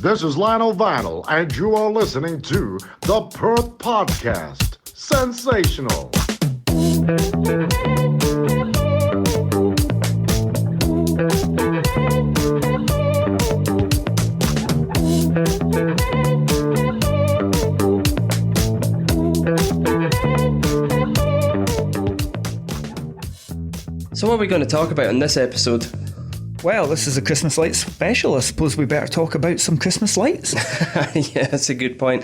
This is Lionel Vinyl, and you are listening to the Perth Podcast. Sensational. So what are we going to talk about in this episode? Well, this is a Christmas lights special. I suppose we better talk about some Christmas lights. Yeah, that's a good point.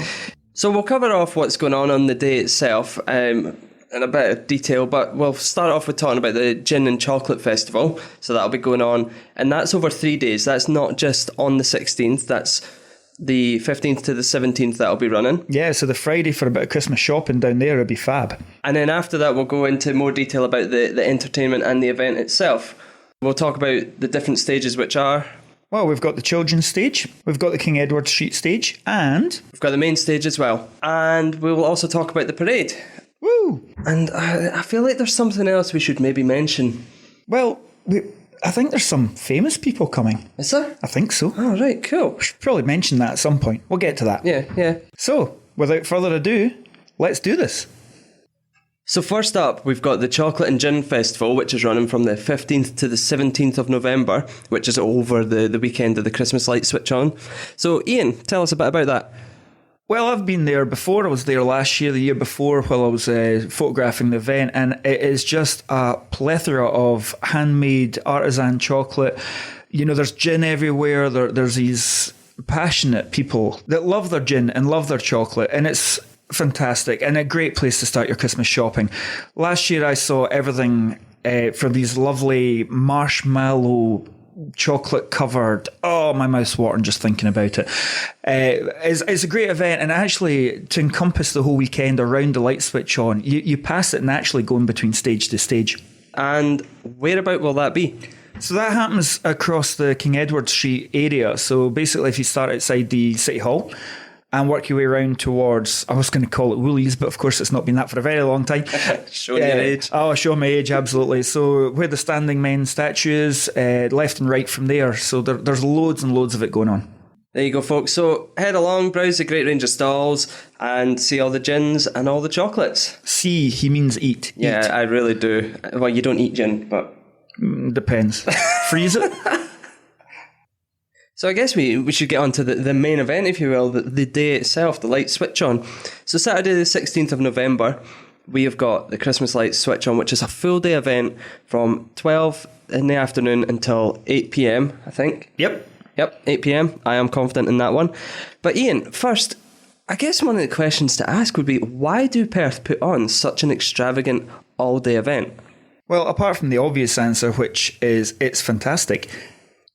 So we'll cover off what's going on the day itself in a bit of detail, but we'll start off with talking about the Gin and Chocolate Festival. So that'll be going on, and that's over 3 days. That's not just on the 16th, that's the 15th to the 17th that'll be running. Yeah, so the Friday for a bit of Christmas shopping down there would be fab. And then after that, we'll go into more detail about the entertainment and the event itself. We'll talk about the different stages, which are... Well, we've got the children's stage, we've got the King Edward Street stage, and... We've got the main stage as well. And we will also talk about the parade. Woo! And I feel like there's something else we should maybe mention. Well, I think there's some famous people coming. Is there? I think so. Oh, right, cool. We should probably mention that at some point. We'll get to that. Yeah. So, without further ado, let's do this. So first up, we've got the Chocolate and Gin Festival, which is running from the 15th to the 17th of November, which is over the weekend of the Christmas light switch on. So Ian, tell us a bit about that. Well, I've been there before. I was there last year, the year before, while I was photographing the event, and it is just a plethora of handmade artisan chocolate. You know, there's gin everywhere. There's these passionate people that love their gin and love their chocolate, and it's fantastic and a great place to start your Christmas shopping. Last year I saw everything for these lovely marshmallow chocolate covered, oh, my mouth's watering just thinking about it. It's a great event, and actually to encompass the whole weekend around the light switch on, you pass it naturally going between stage to stage. And whereabout will that be? So that happens across the King Edward Street area. So basically if you start outside the City Hall and work your way around towards, I was going to call it Woolies, but of course it's not been that for a very long time. Showing your age. Oh, show my age, absolutely. So where the standing men statue is, left and right from there. So there's loads and loads of it going on. There you go, folks. So head along, browse a great range of stalls, and see all the gins and all the chocolates. See, he means eat. Yeah, eat. I really do. Well, you don't eat gin, but... Depends. Freeze it. So I guess we should get on to the main event, if you will, the day itself, the light switch on. So Saturday the 16th of November, we have got the Christmas light switch on, which is a full day event from 12 in the afternoon until 8 p.m, I think. Yep, 8 p.m. I am confident in that one. But Ian, first, I guess one of the questions to ask would be, why do Perth put on such an extravagant all-day event? Well, apart from the obvious answer, which is it's fantastic,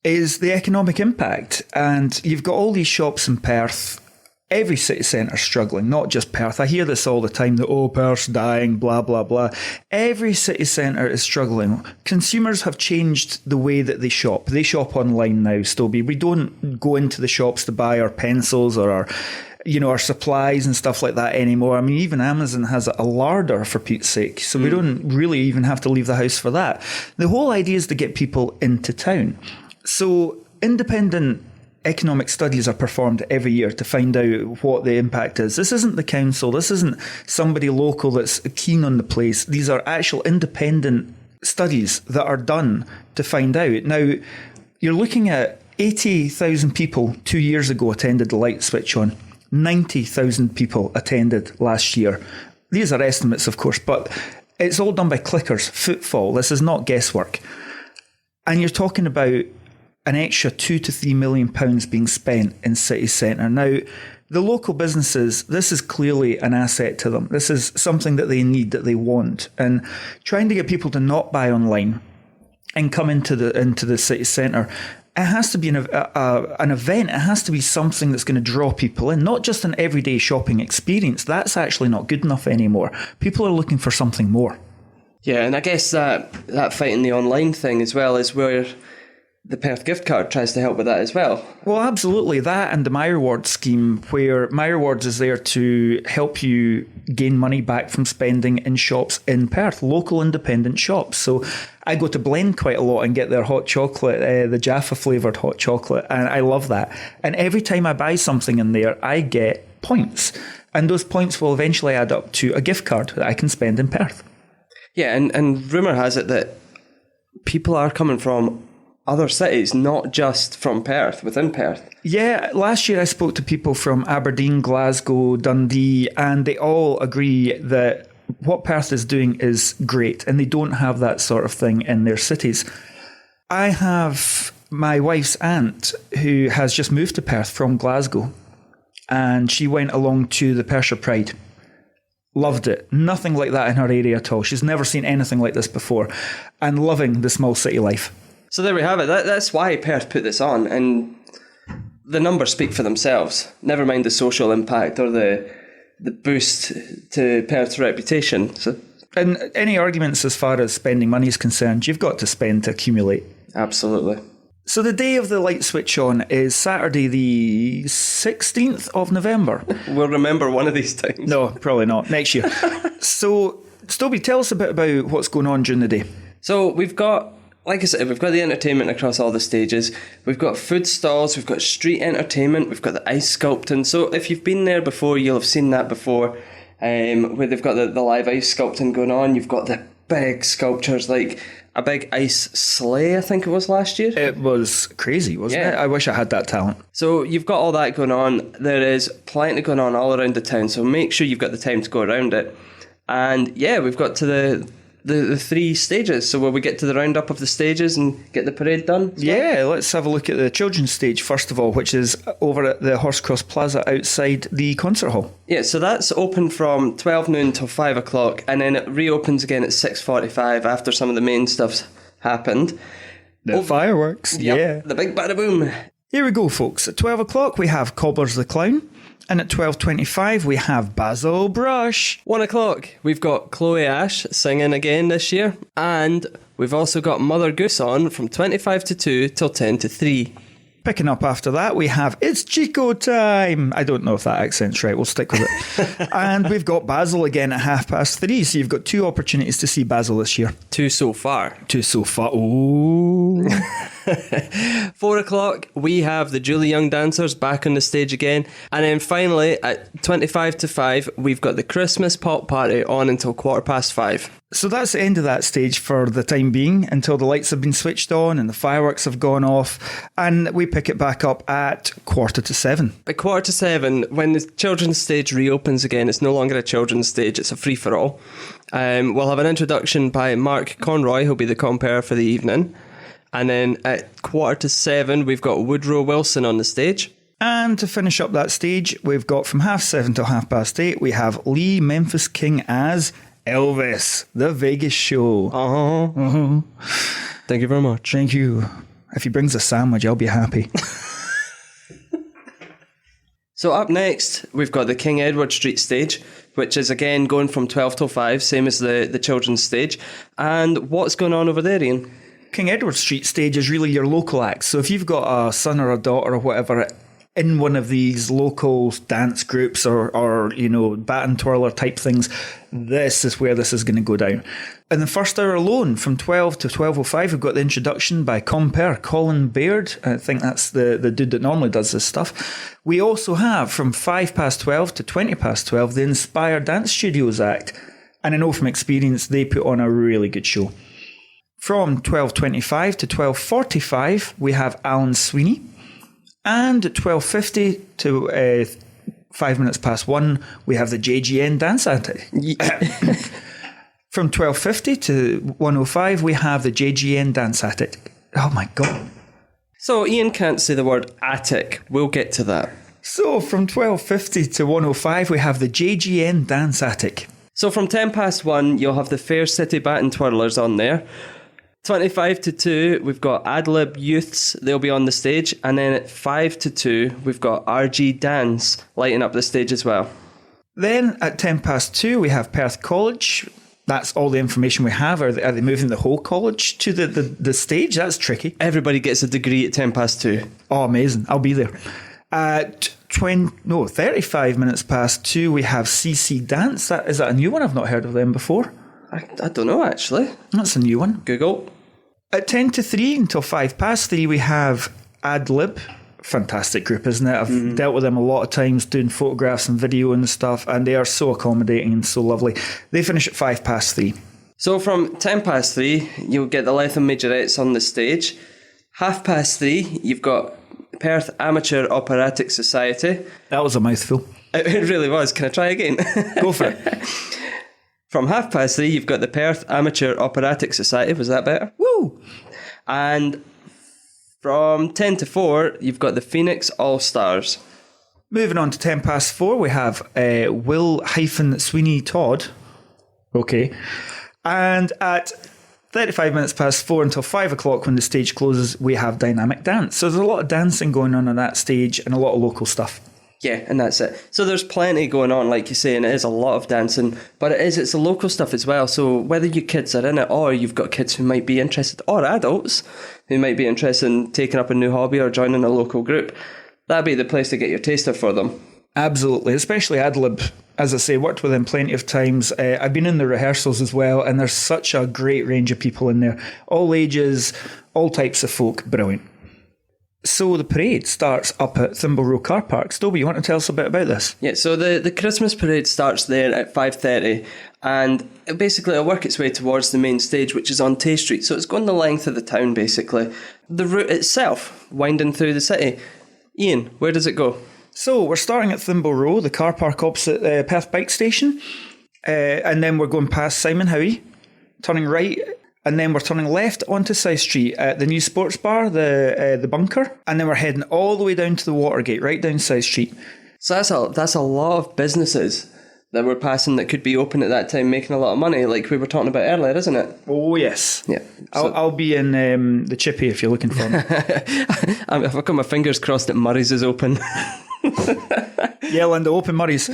is the economic impact. And you've got all these shops in Perth. Every city centre struggling, not just Perth. I hear this all the time, that, Perth's dying, blah, blah, blah. Every city centre is struggling. Consumers have changed the way that they shop. They shop online now, Stobie. We don't go into the shops to buy our pencils or our supplies and stuff like that anymore. I mean, even Amazon has a larder, for Pete's sake. So we don't really even have to leave the house for that. The whole idea is to get people into town. So independent economic studies are performed every year to find out what the impact is. This isn't the council. This isn't somebody local that's keen on the place. These are actual independent studies that are done to find out. Now, you're looking at 80,000 people 2 years ago attended the light switch on. 90,000 people attended last year. These are estimates, of course, but it's all done by clickers, footfall. This is not guesswork. And you're talking about an extra £2 to £3 million being spent in city centre. Now, the local businesses, this is clearly an asset to them. This is something that they need, that they want. And trying to get people to not buy online and come into the city centre, it has to be an event. It has to be something that's going to draw people in, not just an everyday shopping experience. That's actually not good enough anymore. People are looking for something more. Yeah, and I guess that fighting the online thing as well is where the Perth gift card tries to help with that as well. Well, absolutely. That and the My Rewards scheme, where My Rewards is there to help you gain money back from spending in shops in Perth, local independent shops. So I go to Blend quite a lot and get their hot chocolate, the Jaffa flavoured hot chocolate, and I love that. And every time I buy something in there, I get points. And those points will eventually add up to a gift card that I can spend in Perth. Yeah, and rumour has it that people are coming from other cities, not just from Perth, within Perth. Yeah, last year I spoke to people from Aberdeen, Glasgow, Dundee, and they all agree that what Perth is doing is great, and they don't have that sort of thing in their cities. I have my wife's aunt who has just moved to Perth from Glasgow, and she went along to the Perthshire Pride. Loved it. Nothing like that in her area at all. She's never seen anything like this before, and loving the small city life. So there we have it. That's why Perth put this on, and the numbers speak for themselves. Never mind the social impact or the boost to Perth's reputation. So, and any arguments as far as spending money is concerned, you've got to spend to accumulate. Absolutely. So the day of the light switch on is Saturday the 16th of November. We'll remember one of these times. No, probably not. Next year. So, Stobie, tell us a bit about what's going on during the day. So we've got, like I said, we've got the entertainment across all the stages. We've got food stalls, we've got street entertainment, we've got the ice sculpting. So if you've been there before, you'll have seen that before, where they've got the live ice sculpting going on. You've got the big sculptures, like a big ice sleigh, I think it was last year. It was crazy, wasn't it? I wish I had that talent. So you've got all that going on. There is plenty going on all around the town, so make sure you've got the time to go around it. And yeah, we've got to the 3 stages. So will we get to the roundup of the stages and get the parade done? Yeah, let's have a look at the children's stage first of all, which is over at the Horsecross Plaza outside the concert hall. Yeah, so that's open from 12 noon till 5 o'clock, and then it reopens again at 6:45 after some of the main stuff's happened. The fireworks, Yep, yeah. the big bada boom. Here we go, folks. At 12 o'clock, we have Cobblers the Clown. And at 12:25, we have Basil Brush. 1 o'clock, we've got Chloe Ash singing again this year. And we've also got Mother Goose on from 25 to 2 till 10 to 3. Picking up after that, we have It's Chico Time. I don't know if that accent's right. We'll stick with it. And we've got Basil again at 3:30. So you've got 2 opportunities to see Basil this year. 2 so far. 2 so far. Oh. 4 o'clock, we have the Julie Young Dancers back on the stage again. And then finally, at 25 to 5, we've got the Christmas Pop Party on until 5:15. So that's the end of that stage for the time being, until the lights have been switched on and the fireworks have gone off. And we pick it back up at 7:15. At 7:15, when the children's stage reopens again, it's no longer a children's stage, it's a free-for-all. We'll have an introduction by Mark Conroy, who'll be the compere for the evening. And then at 7:15, we've got Woodrow Wilson on the stage. And to finish up that stage, we've got from 7:30 till 8:30, we have Lee Memphis King as Elvis, the Vegas show. Thank you very much. Thank you. If he brings a sandwich, I'll be happy. So up next, we've got the King Edward Street stage, which is again going from 12 till 5, same as the children's stage. And what's going on over there, Ian? King Edward Street stage is really your local acts. So if you've got a son or a daughter or whatever in one of these local dance groups or you know, baton twirler type things, this is where this is going to go down. In the first hour alone, from 12 to 12:05, we've got the introduction by compere Colin Baird. I think that's the dude that normally does this stuff. We also have from 12:05 to 20:12 the Inspire Dance Studios Act. And I know from experience they put on a really good show. From 12:25 to 12:45, we have Alan Sweeney. And at 12:50 to 1:05, we have the JGN Dance Attic. From 12:50 to 1:05, we have the JGN Dance Attic. Oh my God. So Ian can't say the word attic. We'll get to that. So from 12:50 to 1:05, we have the JGN Dance Attic. So from 1:10, you'll have the Fair City Baton Twirlers on there. 25 to 2, we've got Adlib Youths, they'll be on the stage. And then at 5 to 2, we've got RG Dance lighting up the stage as well. Then at 2:10, we have Perth College. That's all the information we have. Are they moving the whole college to the stage? That's tricky. Everybody gets a degree at 2:10. Oh, amazing. I'll be there. At 35 minutes past 2, we have CC Dance. Is that a new one? I've not heard of them before. I don't know, actually. That's a new one. Google. At 10 to 3 until 3:05, we have Adlib. Fantastic group, isn't it? I've dealt with them a lot of times doing photographs and video and stuff, and they are so accommodating and so lovely. They finish at 3:05. So from 3:10, you'll get the Lethem Majorettes on the stage. 3:30, you've got Perth Amateur Operatic Society. That was a mouthful. It really was. Can I try again? Go for it. From 3:30, you've got the Perth Amateur Operatic Society. Was that better? Woo! And from 10 to 4, you've got the Phoenix All-Stars. Moving on to 4:10, we have Will-Sweeney Todd. Okay. And at 35 minutes past 4 until 5 o'clock when the stage closes, we have Dynamic Dance. So there's a lot of dancing going on that stage and a lot of local stuff. Yeah, and that's it. So there's plenty going on, like you say, and it is a lot of dancing, but it's the local stuff as well. So whether your kids are in it or you've got kids who might be interested, or adults who might be interested in taking up a new hobby or joining a local group, that'd be the place to get your taster for them. Absolutely, especially Adlib. As I say, worked with them plenty of times. I've been in the rehearsals as well, and there's such a great range of people in there. All ages, all types of folk, brilliant. So the parade starts up at Thimble Row Car Park. Stobie, you want to tell us a bit about this? Yeah, so the Christmas parade starts there at 5:30, and it'll work its way towards the main stage, which is on Tay Street. So it's going the length of the town, basically. The route itself, winding through the city. Ian, where does it go? So we're starting at Thimble Row, the car park opposite Perth Bike Station, and then we're going past Simon Howie, turning right, and then we're turning left onto South Street at the new sports bar, the Bunker, and then we're heading all the way down to the Watergate, right down South Street. So that's a lot of businesses that we're passing that could be open at that time, making a lot of money, like we were talking about earlier, isn't it? Oh yes, yeah. So I'll be in the Chippy if you're looking for me. I've got my fingers crossed that Murray's is open. Yeah, Linda, open Murray's.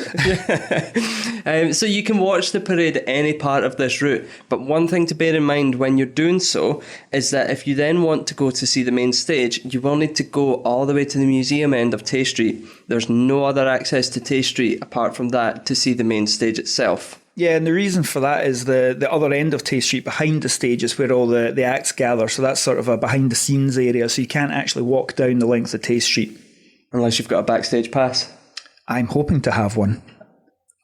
So you can watch the parade at any part of this route, but one thing to bear in mind when you're doing so is that if you then want to go to see the main stage, you will need to go all the way to the museum end of Tay Street. There's no other access to Tay Street apart from that to see the main stage itself. Yeah, and the reason for that is the other end of Tay Street behind the stage is where all the acts gather, so that's sort of a behind the scenes area, so you can't actually walk down the length of Tay Street. Unless you've got a backstage pass. I'm hoping to have one.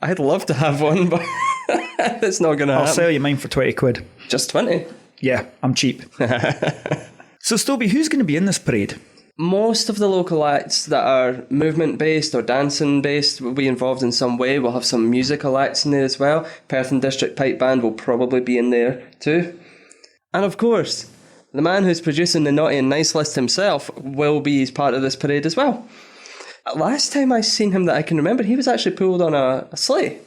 I'd love to have one, but it's not going to happen. I'll sell you mine for 20 quid. Just 20? Yeah, I'm cheap. So, Stobie, who's going to be in this parade? Most of the local acts that are movement-based or dancing-based will be involved in some way. We'll have some musical acts in there as well. Perth and District Pipe Band will probably be in there too. And of course, the man who's producing the Naughty and Nice list himself will be part of this parade as well. Last time I seen him that I can remember, he was actually pulled on a sleigh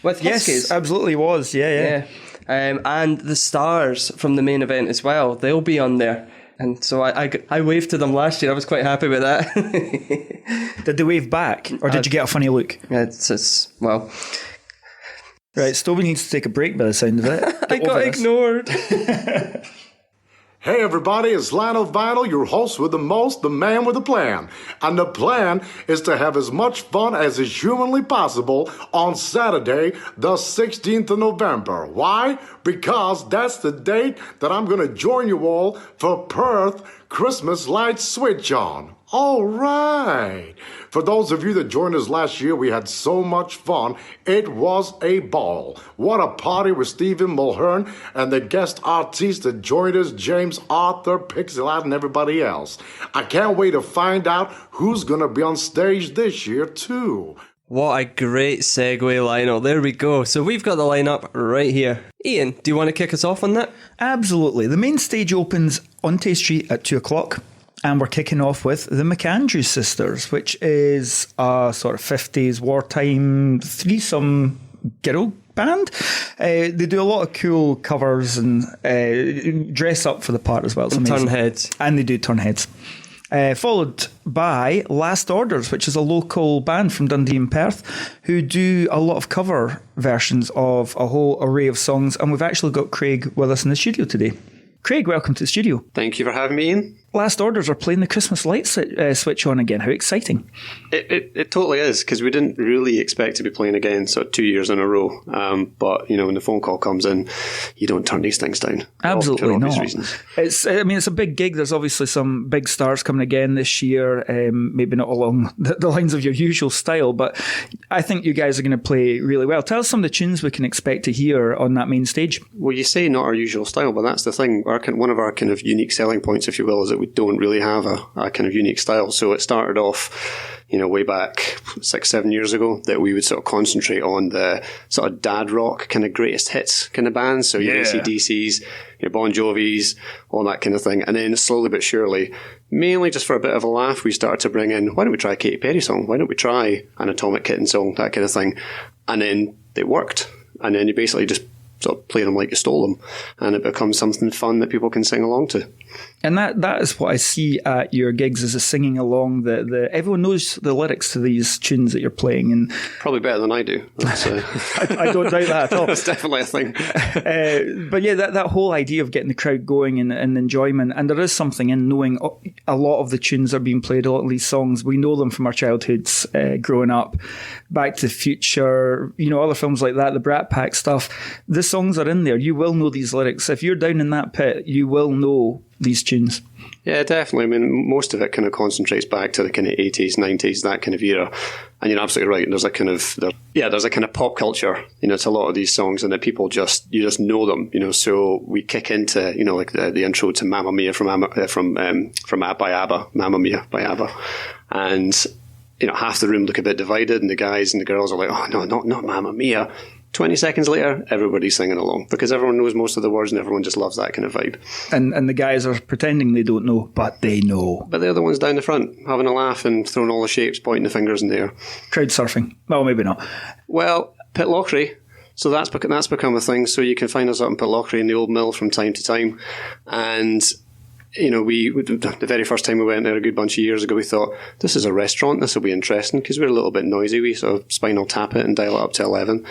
with huskies. Yes, absolutely was. Yeah. And the stars from the main event as well, they'll be on there. And so I waved to them last year. I was quite happy with that. Did they wave back, or did you get a funny look? It's well... Right, Stobie needs to take a break by the sound of it. I got ignored. Hey everybody, it's Lionel Vinyl, your host with the most, the man with a plan. And the plan is to have as much fun as is humanly possible on Saturday, the 16th of November. Why? Because that's the date that I'm going to join you all for Perth Christmas Lights Switch On. All right. For those of you that joined us last year, we had so much fun. It was a ball. What a party with Stephen Mulhern and the guest artists that joined us, James Arthur, Pixelot, and everybody else. I can't wait to find out who's going to be on stage this year, too. What a great segue, Lionel. There we go. So we've got the lineup right here. Ian, do you want to kick us off on that? Absolutely. The main stage opens on Tay Street at 2 o'clock. And we're kicking off with the McAndrews Sisters, which is a sort of 50s wartime threesome girl band. They do a lot of cool covers and dress up for the part as well. It's amazing. Turn heads. And they do turn heads. Followed by Last Orders, which is a local band from Dundee and Perth who do a lot of cover versions of a whole array of songs. And we've actually got Craig with us in the studio today. Craig, welcome to the studio. Thank you for having me, Ian. Last Orders are playing the Christmas light switch on again. How exciting. It totally is, because we didn't really expect to be playing again 2 years in a row. But, when the phone call comes in, you don't turn these things down. Absolutely for obvious not. reasons. It's a big gig. There's obviously some big stars coming again this year, maybe not along the lines of your usual style, but I think you guys are going to play really well. Tell us some of the tunes we can expect to hear on that main stage. Well, you say not our usual style, but that's the thing. One of our kind of unique selling points, if you will, is that we don't really have a kind of unique style. So it started off, way back 6-7 years ago, that we would sort of concentrate on the sort of dad rock kind of greatest hits kind of bands. So your AC/DCs, your Bon Jovis, all that kind of thing. And then slowly but surely, mainly just for a bit of a laugh, we started to bring in, why don't we try a Katy Perry song? Why don't we try an Atomic Kitten song? That kind of thing. And then it worked. And then you basically just sort of play them like you stole them, and it becomes something fun that people can sing along to. And that is what I see at your gigs, is the singing along. Everyone knows the lyrics to these tunes that you're playing, and probably better than I do. I don't doubt that at all. That's definitely a thing. But yeah, that whole idea of getting the crowd going and enjoyment, and there is something in knowing a lot of the tunes are being played. A lot of these songs, we know them from our childhoods, growing up. Back to the Future, other films like that, the Brat Pack stuff. The songs are in there. You will know these lyrics. If you're down in that pit, you will know these tunes. Yeah, definitely. I mean, most of it kind of concentrates back to the kind of 80s, 90s, that kind of era. And you're absolutely right. There's a kind of pop culture, to a lot of these songs, and that people you just know them, So we kick into, like the intro to Mamma Mia from by ABBA, Mamma Mia by ABBA. And, half the room look a bit divided, and the guys and the girls are like, oh, no, not Mamma Mia. 20 seconds later, everybody's singing along, because everyone knows most of the words and everyone just loves that kind of vibe. And the guys are pretending they don't know, but they know. But they're the ones down the front, having a laugh and throwing all the shapes, pointing the fingers in the air. Crowd surfing. Well, maybe not. Well, Pitlochry. So that's become a thing. So you can find us up in Pitlochry in the old mill from time to time. And the very first time we went there a good bunch of years ago, we thought, this is a restaurant, this will be interesting, because we're a little bit noisy. We sort of Spinal Tap it and dial it up to 11.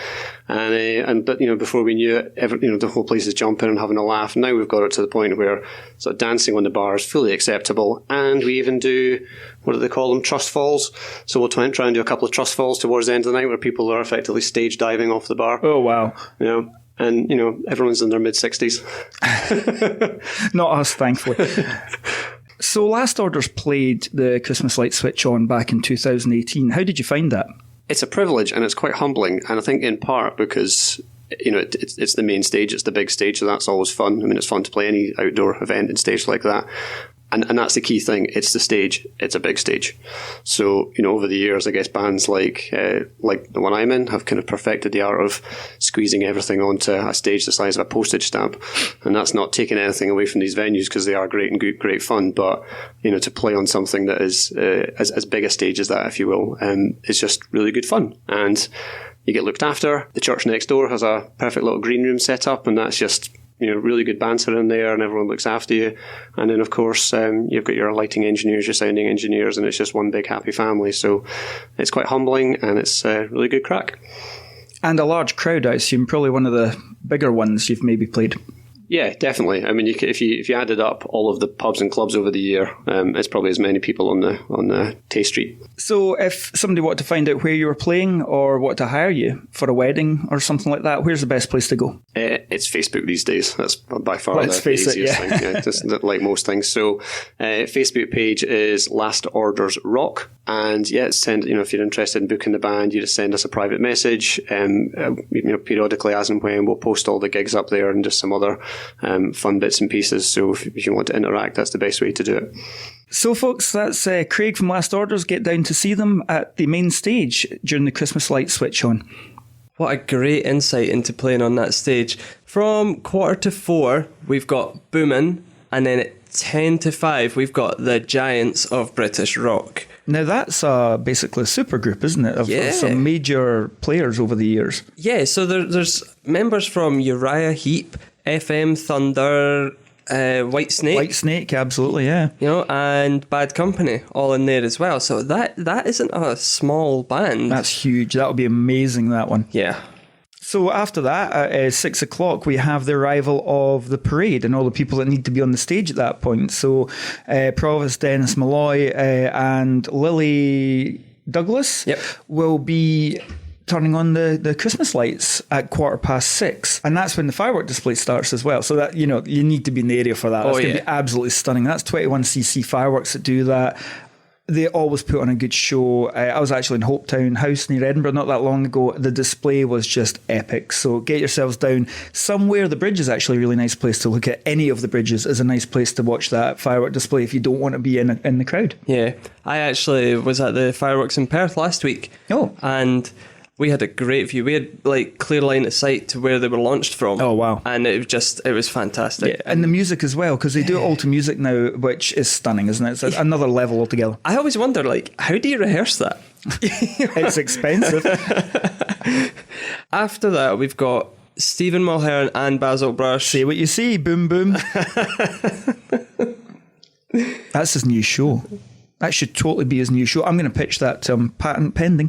But before we knew it, the whole place is jumping and having a laugh. Now we've got it to the point where sort of dancing on the bar is fully acceptable, and we even do, what do they call them, trust falls. So we'll try and do a couple of trust falls towards the end of the night, where people are effectively stage diving off the bar. Oh, wow. And, everyone's in their mid-60s. Not us, thankfully. So Last Orders played the Christmas light switch on back in 2018. How did you find that? It's a privilege, and it's quite humbling. And I think in part because, it's the main stage, it's the big stage, so that's always fun. I mean, it's fun to play any outdoor event and stage like that. And that's the key thing. It's the stage. It's a big stage. So, over the years, I guess bands like the one I'm in have kind of perfected the art of squeezing everything onto a stage the size of a postage stamp. And that's not taking anything away from these venues, because they are great and great fun. But, to play on something that is as big a stage as that, if you will, it's just really good fun. And you get looked after. The church next door has a perfect little green room set up, and that's just really good banter in there, and everyone looks after you. And then, of course, you've got your lighting engineers, your sounding engineers, and it's just one big happy family. So it's quite humbling, and it's really good crack. And a large crowd, I assume, probably one of the bigger ones you've maybe played. Yeah, definitely. I mean, if you added up all of the pubs and clubs over the year, it's probably as many people on the Tay Street. So if somebody wanted to find out where you were playing, or wanted to hire you for a wedding or something like that, where's the best place to go? It's Facebook these days. That's by far the easiest thing. Yeah, just like most things. So Facebook page is Last Orders Rock. And yeah, if you're interested in booking the band, you just send us a private message. Periodically, as and when, we'll post all the gigs up there and just some other fun bits and pieces. So if you want to interact, that's the best way to do it. So folks, that's Craig from Last Orders. Get down to see them at the main stage during the Christmas light switch on. What a great insight into playing on that stage. From 3:45, we've got Boomin', and then at 4:50, we've got the giants of British rock. Now that's basically a supergroup, isn't it, of some major players over the years? Yeah, so there's members from Uriah Heep, FM Thunder, Whitesnake. Whitesnake, absolutely, yeah. And Bad Company, all in there as well. So that isn't a small band. That's huge. That would be amazing, that one. Yeah. So after that, at 6 o'clock, we have the arrival of the parade and all the people that need to be on the stage at that point. So Provost Dennis Malloy and Lily Douglas will be turning on the Christmas lights at 6:15, and that's when the firework display starts as well. So that, you need to be in the area for that. That's going to be absolutely stunning. That's 21cc fireworks that do that. They always put on a good show. I was actually in Hopetown House near Edinburgh not that long ago. The display was just epic. So get yourselves down somewhere. The bridge is actually a really nice place to look at. Any of the bridges is a nice place to watch that firework display if you don't want to be in the crowd. Yeah, I actually was at the fireworks in Perth last week. Oh. And we had a great view. We had clear line of sight to where they were launched from. Oh, wow. And it was fantastic. Yeah, and the music as well, because they do it all to music now, which is stunning, isn't it? It's another level altogether. I always wonder, how do you rehearse that? It's expensive. After that, we've got Stephen Mulhern and Basil Brush. Say what you see, boom, boom. That's his new show. That should totally be his new show. I'm going to pitch that to him, patent pending.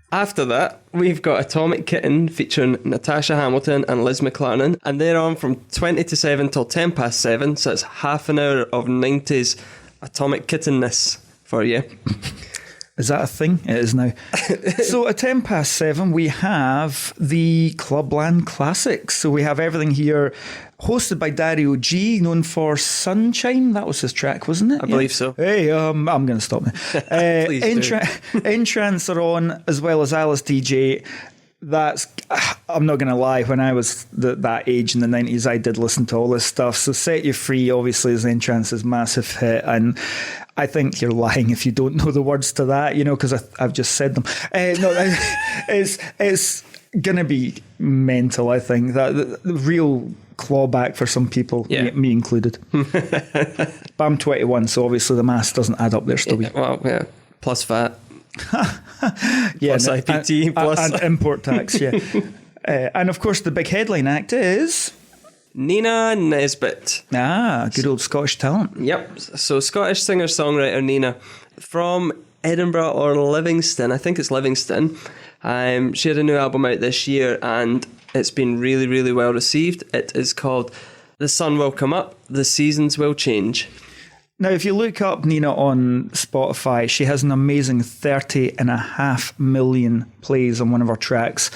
After that, we've got Atomic Kitten featuring Natasha Hamilton and Liz McLaren, and they're on from 20 to 7 till 7, so it's half an hour of 90s Atomic Kittenness for you. Is that a thing? It is now. So at 7, we have the Clubland Classics. So we have everything here, hosted by Dario G, known for Sunshine. That was his track, wasn't it? I believe so. Hey, I'm going to stop now. Entrance are on, as well as Alice DJ. I'm not going to lie, when I was that age in the 90s, I did listen to all this stuff. So Set You Free, obviously, is Entrance's massive hit. And I think you're lying if you don't know the words to that, because I've just said them. It's going to be mental, I think. The real clawback for some people, me included. But I'm 21, so obviously the maths doesn't add up there, Stubby. Yeah, plus VAT. Plus IPT, and import tax, yeah. And of course, the big headline act is Nina Nesbitt. Good old Scottish talent. Yep. So Scottish singer-songwriter Nina from Edinburgh or Livingston. I think it's Livingston. She had a new album out this year and it's been really, really well received. It is called The Sun Will Come Up, The Seasons Will Change. Now, if you look up Nina on Spotify, she has an amazing 30.5 million plays on one of her tracks.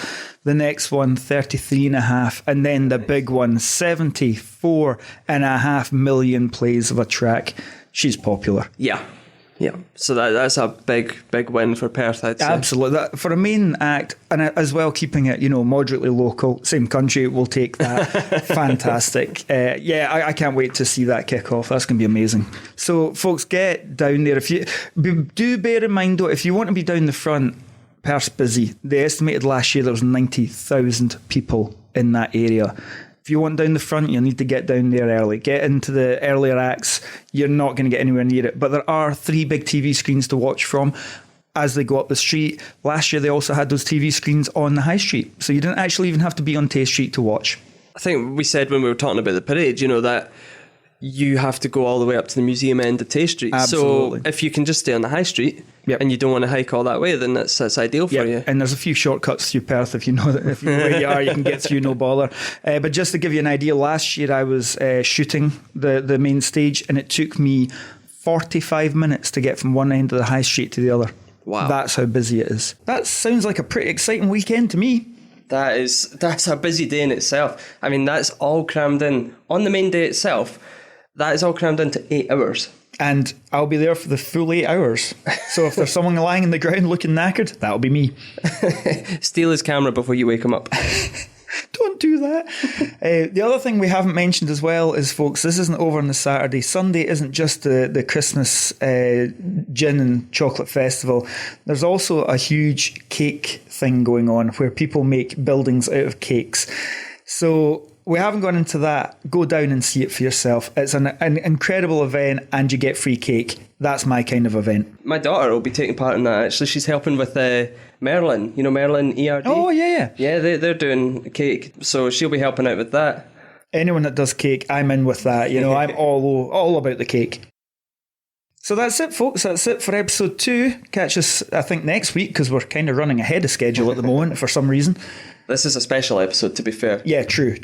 The next one, 33.5, and then the big one, 74.5 million plays of a track. She's popular. Yeah. So that's a big win for Perth, I'd say. Absolutely. For a main act, and as well keeping it, moderately local, same country, we'll take that. Fantastic. I can't wait to see that kick off. That's going to be amazing. So, folks, get down there. Do bear in mind, though, if you want to be down the front, Perth's busy. They estimated last year there was 90,000 people in that area. If you want down the front, you'll need to get down there early. Get into the earlier acts. You're not going to get anywhere near it. But there are 3 big TV screens to watch from as they go up the street. Last year, they also had those TV screens on the high street. So you didn't actually even have to be on Tay Street to watch. I think we said when we were talking about the parade, that you have to go all the way up to the museum end of Tay Street. Absolutely. So if you can just stay on the high street and you don't want to hike all that way, then that's ideal for you. And there's a few shortcuts through Perth. If you know where you are, you can get through, no bother. But just to give you an idea, last year I was shooting the main stage and it took me 45 minutes to get from one end of the high street to the other. Wow. That's how busy it is. That sounds like a pretty exciting weekend to me. That's a busy day in itself. I mean, that's all crammed in. On the main day itself, that is all crammed into 8 hours. And I'll be there for the full 8 hours. So if there's someone lying on the ground looking knackered, that'll be me. Steal his camera before you wake him up. Don't do that. The other thing we haven't mentioned as well is, folks, this isn't over on the Saturday. Sunday isn't just the Christmas gin and chocolate festival. There's also a huge cake thing going on where people make buildings out of cakes. So we haven't gone into that. Go down and see it for yourself. It's an incredible event and you get free cake. That's my kind of event. My daughter will be taking part in that. Actually, she's helping with Merlin. Merlin ERD? Oh, yeah. Yeah, they're doing cake. So she'll be helping out with that. Anyone that does cake, I'm in with that. I'm all about the cake. So that's it, folks. That's it for episode 2. Catch us, I think, next week because we're kind of running ahead of schedule at the moment for some reason. This is a special episode, to be fair. Yeah, true.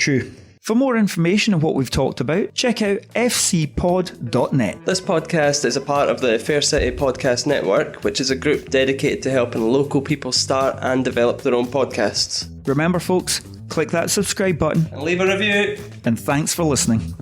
For more information on what we've talked about, check out fcpod.net. This podcast is a part of the Fair City Podcast Network, which is a group dedicated to helping local people start and develop their own podcasts. Remember, folks, click that subscribe button, And leave a review. and thanks for listening.